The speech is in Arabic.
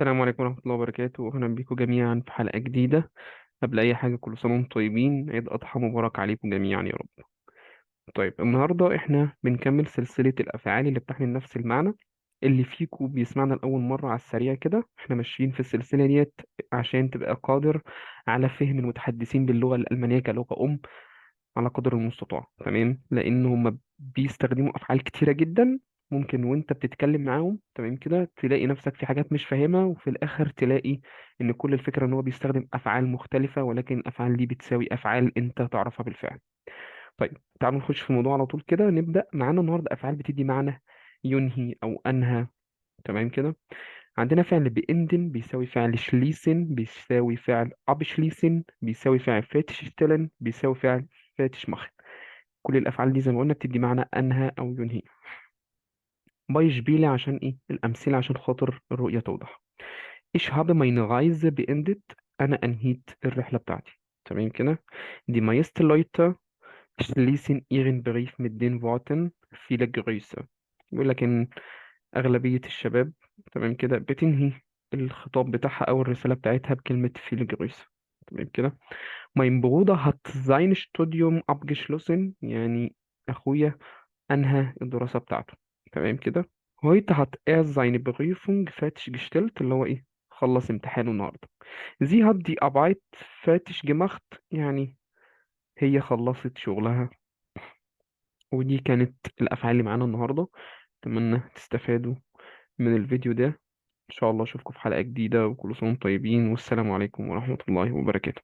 السلام عليكم ورحمة الله وبركاته، أهلا بكم جميعا في حلقة جديدة. قبل أي حاجة كل سنة وانتم طيبين، عيد أضحى مبارك عليكم جميعا يا رب. طيب النهاردة احنا بنكمل سلسلة الأفعال اللي بتحمل نفس المعنى. اللي فيكم بيسمعنا لأول مرة على السريع كده، احنا ماشيين في السلسلة ديت عشان تبقى قادر على فهم المتحدثين باللغة الألمانية كلغة أم على قدر المستطاع. تمام، لان هم بيستخدموا افعال كتيره جدا. ممكن وانت بتتكلم معاهم تمام كده تلاقي نفسك في حاجات مش فاهمها، وفي الاخر تلاقي ان كل الفكره ان هو بيستخدم افعال مختلفه، ولكن الافعال دي بتساوي افعال انت تعرفها بالفعل. طيب تعالوا نخش في الموضوع على طول كده. نبدا معانا النهارده افعال بتدي معنى ينهي او انهى. تمام كده. عندنا فعل بإندن بيساوي فعل شليسن بيساوي فعل أبشليسن بيساوي فعل فيتشستلن بيساوي فعل فيتشماخن. كل الأفعال دي زي ما قلنا بتدي معنى أنهى أو ينهي. بايشبيلي عشان إيه؟ الأمثلة عشان خاطر الرؤية توضح. Ich habe meine Reise beendet. أنا أنهيت الرحلة بتاعتي. تمام كده. Die meisten Leute schließen ihren Brief mit den Worten viele Grüße. بيقول لك إن أغلبية الشباب تمام كده بتنهي الخطاب بتاعها أو الرسالة بتاعتها بكلمة viele Grüße. تمام كده. Mein Bruder hat sein Studium abgeschlossen. يعني أخويا أنهى الدراسة بتاعته. تمام كده. heute hat er seine Prüfung fertiggestellt اللي هو إيه؟ خلص امتحانه النهاردة. sie hat die Arbeit fertig gemacht. يعني هي خلصت شغلها. ودي كانت الأفعال اللي معانا النهاردة. أتمنى تستفادوا من الفيديو ده. إن شاء الله أشوفكم في حلقة جديدة، وكل سنة وانتم طيبين، والسلام عليكم ورحمة الله وبركاته.